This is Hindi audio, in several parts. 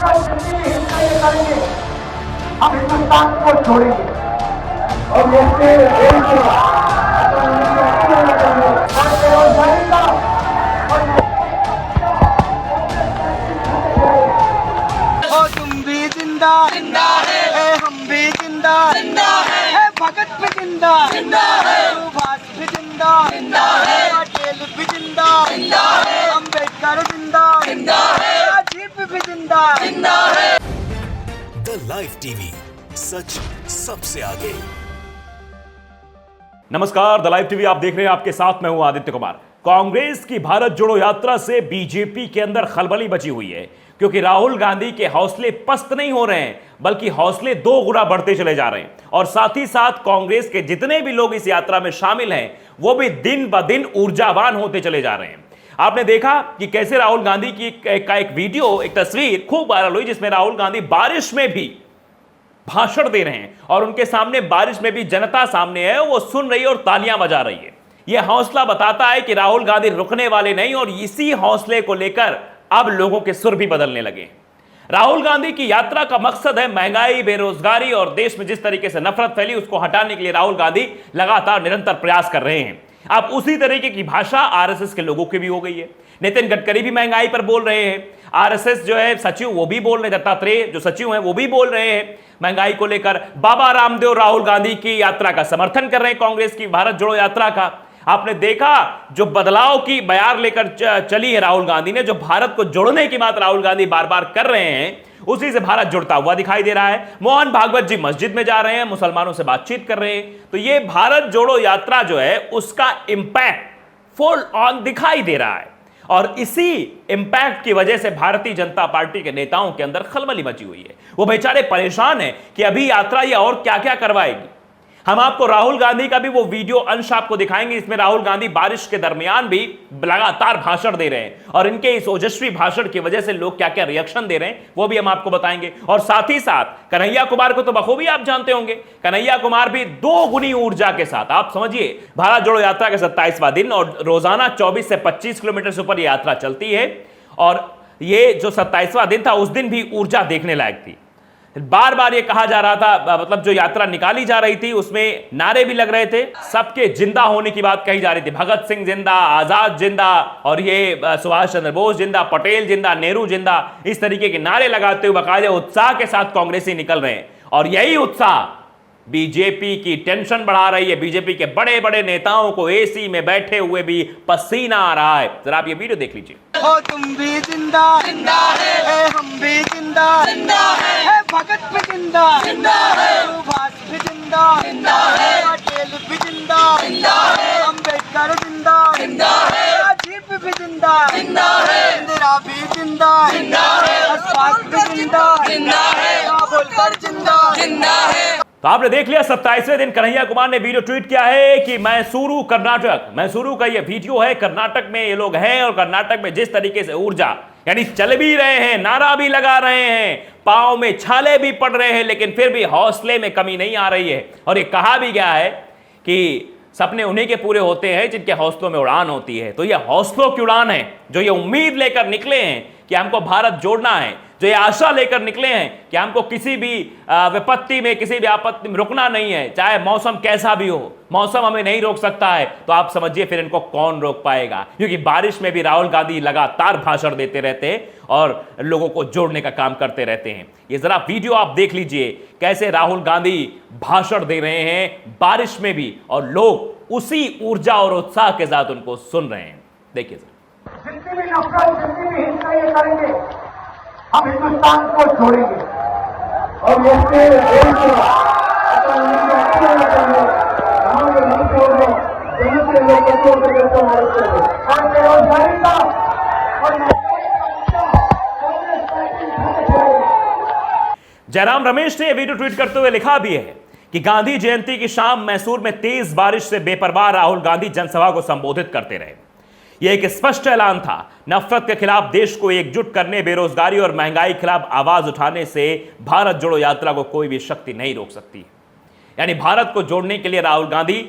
नफरत जितनी हिंसा ये करेंगे, हम हिंदुस्तान को छोड़ेंगे और ये देश और बेरोजगारी का हो तुम भी जिंदा जिंदा है, हम भी जिंदा जिंदा है, भगत भी जिंदा जिंदा है, सुभाष भी जिंदा जिंदा है, पटेल भी जिंदा जिंदा है, अम्बेडकर जिंदा जिंदा है, राजीव भी जिंदा जिंदा है। द लाइव टीवी, सच सबसे आगे। नमस्कार, द लाइव टीवी आप देख रहे हैं, आपके साथ मैं हूं आदित्य कुमार। कांग्रेस की भारत जोड़ो यात्रा से बीजेपी के अंदर खलबली मची हुई है, क्योंकि राहुल गांधी के हौसले पस्त नहीं हो रहे हैं, बल्कि हौसले दो गुना बढ़ते चले जा रहे हैं। और साथ ही साथ कांग्रेस के जितने भी लोग इस यात्रा में शामिल हैं, वो भी दिन ब दिन ऊर्जावान होते चले जा रहे हैं। आपने देखा कि कैसे राहुल गांधी की एक वीडियो, एक तस्वीर खूब वायरल हुई, जिसमें राहुल गांधी बारिश में भी भाषण दे रहे हैं और उनके सामने बारिश में भी जनता सामने है, वो सुन रही है और तालियां बजा रही है। यह हौसला बताता है कि राहुल गांधी रुकने वाले नहीं, और इसी हौसले को लेकर अब लोगों के सुर भी बदलने लगे। राहुल गांधी की यात्रा का मकसद है महंगाई, बेरोजगारी और देश में जिस तरीके से नफरत फैली उसको हटाने के लिए राहुल गांधी लगातार निरंतर प्रयास कर रहे हैं। अब उसी तरीके की भाषा आरएसएस के लोगों की भी हो गई है। नितिन गडकरी भी महंगाई पर बोल रहे हैं, आरएसएस जो है सचिव वो भी बोल रहे हैं, दत्तात्रेय जो सचिव हैं वो भी बोल रहे हैं महंगाई को लेकर। बाबा रामदेव राहुल गांधी की यात्रा का समर्थन कर रहे हैं, कांग्रेस की भारत जोड़ो यात्रा का। आपने देखा जो बदलाव की बयार लेकर चली है राहुल गांधी ने, जो भारत को जोड़ने की बात राहुल गांधी बार बार कर रहे हैं, उसी से भारत जुड़ता हुआ दिखाई दे रहा है। मोहन भागवत जी मस्जिद में जा रहे हैं, मुसलमानों से बातचीत कर रहे हैं, तो ये भारत जोड़ो यात्रा जो है उसका इंपैक्ट फुल ऑन दिखाई दे रहा है। और इसी इंपैक्ट की वजह से भारतीय जनता पार्टी के नेताओं के अंदर खलबली मची हुई है। वो बेचारे परेशान हैं कि अभी यात्रा ये और क्या क्या करवाएगी। हम आपको राहुल गांधी का भी वो वीडियो अंश आपको दिखाएंगे, इसमें राहुल गांधी बारिश के दरमियान भी लगातार भाषण दे रहे हैं, और इनके इस ओजस्वी भाषण की वजह से लोग क्या क्या रिएक्शन दे रहे हैं वो भी हम आपको बताएंगे। और साथ ही साथ कन्हैया कुमार को तो बखूबी आप जानते होंगे, कन्हैया कुमार भी दो गुनी ऊर्जा के साथ, आप समझिए भारत जोड़ो यात्रा का 27वां दिन और रोजाना 24 से 25 किलोमीटर से ऊपर यात्रा चलती है, और ये जो 27वां दिन था उस दिन भी ऊर्जा देखने लायक थी। बार बार ये कहा जा रहा था, मतलब जो यात्रा निकाली जा रही थी उसमें नारे भी लग रहे थे, सबके जिंदा होने की बात कही जा रही थी, भगत सिंह जिंदा, आजाद जिंदा, और ये सुभाष चंद्र बोस जिंदा, पटेल जिंदा, नेहरू जिंदा, इस तरीके के नारे लगाते हुए बाकायदा उत्साह के साथ कांग्रेसी निकल रहे हैं। और यही उत्साह बीजेपी की टेंशन बढ़ा रही है। बीजेपी के बड़े बड़े नेताओं को एसी में बैठे हुए भी पसीना आ रहा है। जरा आप ये वीडियो देख लीजिए। हो तुम भी जिंदा जिंदा है, हम भी जिंदा जिंदा है, भगत भी जिंदा जिंदा है, सुभाष भी जिंदा जिंदा है, पटेल भी जिंदा जिंदा है, अम्बेडकर जिंदा जिंदा है, राजीव भी जिंदा जिंदा है, इंदिरा भी जिंदा जिंदा है, अशफाक भी जिंदा जिंदा है, काबुलकर जिंदा जिंदा है। तो आपने देख लिया, 27वें दिन कन्हैया कुमार ने वीडियो ट्वीट किया है कि मैसूरू कर्नाटक, मैसूरू का ये वीडियो है, कर्नाटक में ये लोग हैं, और कर्नाटक में जिस तरीके से ऊर्जा, यानी चल भी रहे हैं, नारा भी लगा रहे हैं, पांव में छाले भी पड़ रहे हैं, लेकिन फिर भी हौसले में कमी नहीं आ रही है। और ये कहा भी गया है कि सपने उन्हीं के पूरे होते हैं जिनके हौसलों में उड़ान होती है। तो ये हौसलों की उड़ान है, जो ये उम्मीद लेकर निकले हैं कि हमको भारत जोड़ना है, जो ये आशा लेकर निकले हैं कि हमको किसी भी विपत्ति में, किसी भी आपत्ति में रुकना नहीं है, चाहे मौसम कैसा भी हो, मौसम हमें नहीं रोक सकता है। तो आप समझिए फिर इनको कौन रोक पाएगा, क्योंकि बारिश में भी राहुल गांधी लगातार भाषण देते रहते हैं और लोगों को जोड़ने का काम करते रहते हैं। ये जरा वीडियो आप देख लीजिए, कैसे राहुल गांधी भाषण दे रहे हैं बारिश में भी, और लोग उसी ऊर्जा और उत्साह के साथ उनको सुन रहे हैं। देखिए जितनी भी नफरत, जितनी भी हिंसा ये करेंगे, हम हिंदुस्तान को छोड़ेंगे और ये देश और बेरोजगारी का जयराम रमेश ने यह वीडियो ट्वीट करते हुए लिखा भी है कि गांधी जयंती की शाम मैसूर में तेज बारिश से बेपरवाह राहुल गांधी जनसभा को संबोधित करते रहे। यह एक स्पष्ट ऐलान था, नफरत के खिलाफ देश को एकजुट करने, बेरोजगारी और महंगाई के खिलाफ आवाज उठाने से भारत जोड़ो यात्रा को कोई भी शक्ति नहीं रोक सकती। यानी भारत को जोड़ने के लिए राहुल गांधी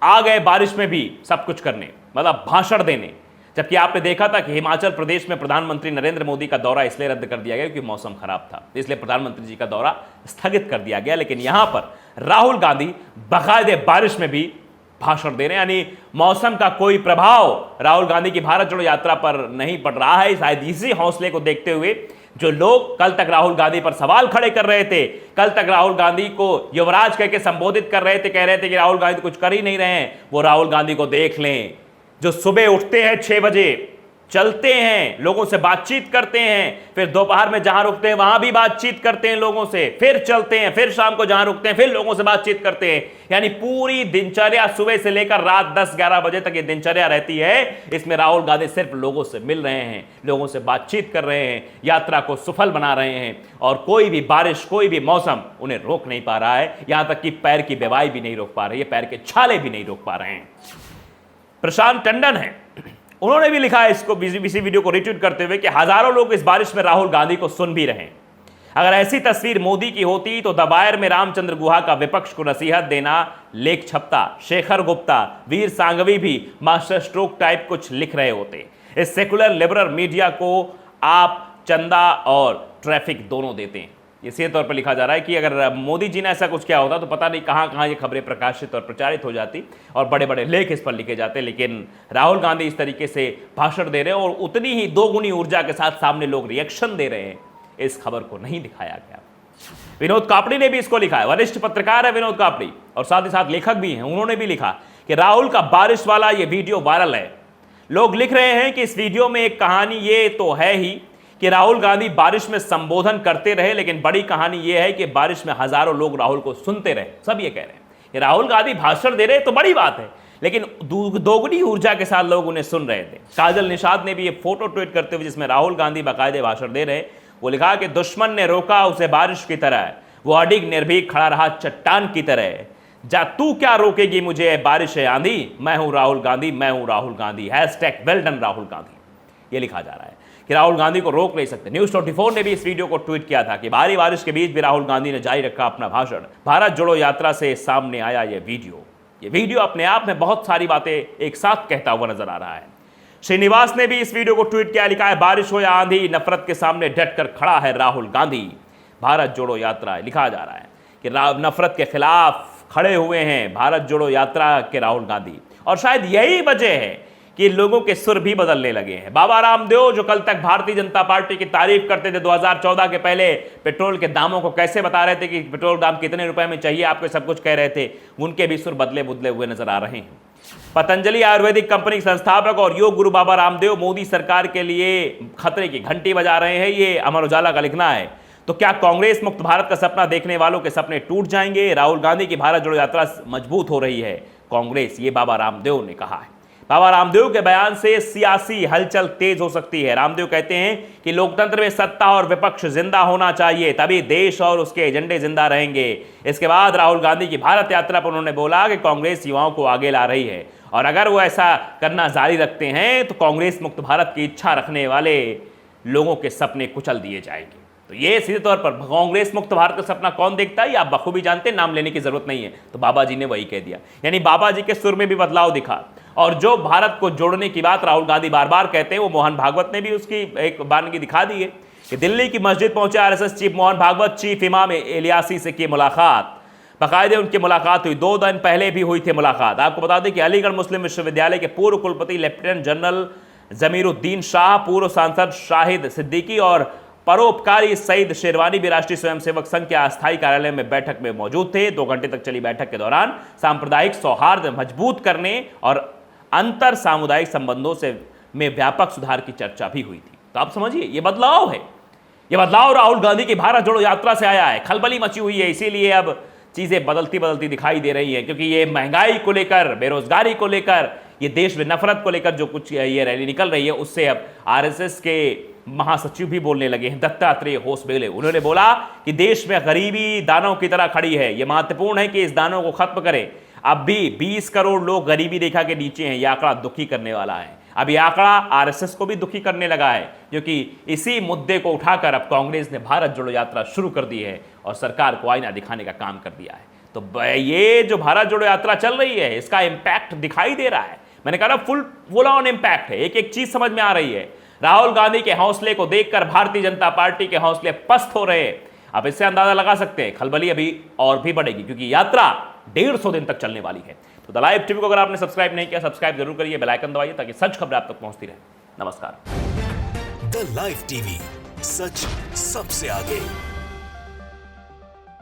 आ गए बारिश में भी सब कुछ करने, मतलब भाषण देने, जबकि आपने देखा था कि हिमाचल प्रदेश में प्रधानमंत्री नरेंद्र मोदी का दौरा इसलिए रद्द कर दिया गया क्योंकि मौसम खराब था, इसलिए प्रधानमंत्री जी का दौरा स्थगित कर दिया गया। लेकिन यहां पर राहुल गांधी बाकायदे बारिश में भी भाषण दे रहे हैं, यानी मौसम का कोई प्रभाव राहुल गांधी की भारत जोड़ो यात्रा पर नहीं पड़ रहा है। शायद इसी हौसले को देखते हुए जो लोग कल तक राहुल गांधी पर सवाल खड़े कर रहे थे, कल तक राहुल गांधी को युवराज कहकर संबोधित कर रहे थे, कह रहे थे कि राहुल गांधी कुछ कर ही नहीं रहे हैं, वो राहुल गांधी को देख लें जो सुबह उठते हैं 6 बजे, चलते हैं, लोगों से बातचीत करते हैं, फिर दोपहर में जहां रुकते हैं वहां भी बातचीत करते हैं लोगों से, फिर चलते हैं, फिर शाम को जहां रुकते हैं फिर लोगों से बातचीत करते हैं। यानी पूरी दिनचर्या सुबह से लेकर रात 10-11 बजे तक ये दिनचर्या रहती है। इसमें राहुल गांधी सिर्फ लोगों से मिल रहे हैं, लोगों से बातचीत कर रहे हैं, यात्रा को सफल बना रहे हैं, और कोई भी बारिश, कोई भी मौसम उन्हें रोक नहीं पा रहा है। यहां तक कि पैर की बेवाई भी नहीं रोक पा रही है, पैर के छाले भी नहीं रोक पा रहे हैं। प्रशांत टंडन है, उन्होंने भी लिखा है इसको, इसी वीडियो को रिट्वीट करते हुए कि हजारों लोग इस बारिश में राहुल गांधी को सुन भी रहे हैं। अगर ऐसी तस्वीर मोदी की होती तो दबायर में रामचंद्र गुहा का विपक्ष को नसीहत देना लेख छपता, शेखर गुप्ता, वीर सांघवी भी मास्टर स्ट्रोक टाइप कुछ लिख रहे होते। इस सेकुलर लिबरल मीडिया को आप चंदा और ट्रैफिक दोनों देते हैं। इसी तौर पर लिखा जा रहा है कि अगर मोदी जी ने ऐसा कुछ किया होता तो पता नहीं कहां कहां ये खबरें प्रकाशित और प्रचारित हो जाती और बड़े बड़े लेख इस पर लिखे जाते। लेकिन राहुल गांधी इस तरीके से भाषण दे रहे हैं और उतनी ही दोगुनी ऊर्जा के साथ सामने लोग रिएक्शन दे रहे हैं, इस खबर को नहीं दिखाया गया। विनोद कापड़ी ने भी इसको लिखा है, वरिष्ठ पत्रकार है विनोद कापड़ी और साथ ही साथ लेखक भी हैं। उन्होंने भी लिखा कि राहुल का बारिश वाला ये वीडियो वायरल है। लोग लिख रहे हैं कि इस वीडियो में एक कहानी ये तो है ही कि राहुल गांधी बारिश में संबोधन करते रहे, लेकिन बड़ी कहानी यह है कि बारिश में हजारों लोग राहुल को सुनते रहे। सब ये कह रहे हैं कि राहुल गांधी भाषण दे रहे तो बड़ी बात है, लेकिन दोगुनी ऊर्जा के साथ लोग उन्हें सुन रहे थे। काजल निषाद ने भी ये फोटो ट्वीट करते हुए जिसमें राहुल गांधी बाकायदे भाषण दे रहे, वो लिखा कि दुश्मन ने रोका उसे बारिश की तरह, वो अडिग निर्भीक खड़ा रहा चट्टान की तरह, जा तू क्या रोकेगी मुझे बारिश है आंधी, मैं हूं राहुल गांधी, मैं हूं राहुल गांधी, #वेल डन राहुल गांधी, ये लिखा जा रहा है कि राहुल गांधी को रोक नहीं सकते। न्यूज़ 24 ने भी इस वीडियो को ट्वीट किया था कि भारी बारिश के बीच भी राहुल गांधी ने जारी रखा अपना भाषण। भारत जोड़ो यात्रा से सामने आया ये वीडियो अपने आप में बहुत सारी बातें एक साथ कहता हुआ नजर आ रहा है। श्रीनिवास ने भी इस वीडियो को ट्वीट किया, लिखा है बारिश हो या आंधी, नफरत के सामने डटकर खड़ा है राहुल गांधी। भारत जोड़ो यात्रा, लिखा जा रहा है कि नफरत के खिलाफ खड़े हुए हैं भारत जोड़ो यात्रा के राहुल गांधी। और शायद यही वजह है कि लोगों के सुर भी बदलने लगे हैं। बाबा रामदेव जो कल तक भारतीय जनता पार्टी की तारीफ करते थे, 2014 के पहले पेट्रोल के दामों को कैसे बता रहे थे कि पेट्रोल दाम कितने रुपए में चाहिए, आपको सब कुछ कह रहे थे, उनके भी सुर बदले हुए नजर आ रहे हैं। पतंजलि आयुर्वेदिक कंपनी संस्थापक और योग गुरु बाबा रामदेव मोदी सरकार के लिए खतरे की घंटी बजा रहे हैं, ये अमर उजाला का लिखना है। तो क्या कांग्रेस मुक्त भारत का सपना देखने वालों के सपने टूट जाएंगे? राहुल गांधी की भारत जोड़ो यात्रा मजबूत हो रही है कांग्रेस, ये बाबा रामदेव ने कहा है। बाबा रामदेव के बयान से सियासी हलचल तेज हो सकती है। रामदेव कहते हैं कि लोकतंत्र में सत्ता और विपक्ष जिंदा होना चाहिए, तभी देश और उसके एजेंडे जिंदा रहेंगे। इसके बाद राहुल गांधी की भारत यात्रा पर उन्होंने बोला कि कांग्रेस युवाओं को आगे ला रही है और अगर वो ऐसा करना जारी रखते हैं तो कांग्रेस मुक्त भारत की इच्छा रखने वाले लोगों के सपने कुचल दिए जाएंगे। तो ये सीधे तौर पर कांग्रेस मुक्त भारत का सपना कौन देखता है, ये आप बखूबी जानते हैं, नाम लेने की जरूरत नहीं है। तो बाबा जी ने वही कह दिया, यानी बाबा जी के सुर में भी बदलाव दिखा। और जो भारत को जोड़ने की बात राहुल गांधी बार बार कहते हैं, वो मोहन भागवत ने भी उसकी एक बानगी दिखा दी है कि दिल्ली की मस्जिद पहुंचे RSS chief Mohan Bhagwat, chief इमाम इलियासी से की मुलाकात। बाकायदे उनकी मुलाकात हुई, 2 दिन पहले भी हुई थी मुलाकात। आपको बता दें कि अलीगढ़ मुस्लिम विश्वविद्यालय के पूर्व कुलपति लेफ्टिनेंट जनरल जमीरुद्दीन शाह, पूर्व सांसद शाहिद सिद्दीकी और परोपकारी सईद शेरवानी भी राष्ट्रीय स्वयंसेवक संघ के अस्थायी कार्यालय में बैठक में मौजूद थे। 2 घंटे तक चली बैठक के दौरान सांप्रदायिक सौहार्द मजबूत करने और अंतर सामुदायिक संबंधों में व्यापक सुधार की चर्चा भी हुई थी। तो आप समझिए ये बदलाव है, ये बदलाव राहुल गांधी की भारत जोड़ो यात्रा से आया है। खलबली मची हुई है, इसीलिए अब चीजें बदलती दिखाई दे रही है, क्योंकि ये महंगाई को लेकर, बेरोजगारी को लेकर, ये देश में नफरत को लेकर जो कुछ ये रैली निकल रही है, उससे अब आरएसएस के महासचिव भी बोलने लगे हैं, दत्तात्रेय होसबोले। उन्होंने बोला कि देश में गरीबी दानों की तरह खड़ी है, यह महत्वपूर्ण है कि इस दानों को खत्म करें। अब भी 20 करोड़ लोग गरीबी रेखा के नीचे हैं, यह आंकड़ा दुखी करने वाला है। अब यह आंकड़ा आरएसएस को भी दुखी करने लगा है, क्योंकि इसी मुद्दे को उठाकर अब कांग्रेस ने भारत जोड़ो यात्रा शुरू कर दी है और सरकार को आईना दिखाने का काम कर दिया है। तो ये जो भारत जोड़ो यात्रा चल रही है, इसका इंपैक्ट दिखाई दे रहा है। मैंने कहा ना, फुल ऑन इंपैक्ट है, एक एक चीज समझ में आ रही है। राहुल गांधी के हौसले को देखकर भारतीय जनता पार्टी के हौसले पस्त हो रहे हैं। आप इससे अंदाजा लगा सकते हैं खलबली अभी और भी बढ़ेगी, क्योंकि यात्रा 150 दिन तक चलने वाली है। तो द लाइव टीवी को अगर आपने सब्सक्राइब नहीं किया, सब्सक्राइब जरूर करिए, बेल आइकन दबाइए ताकि सच खबरें आप तक पहुंचती रहे। नमस्कार। द लाइव टीवी, सच सबसे आगे।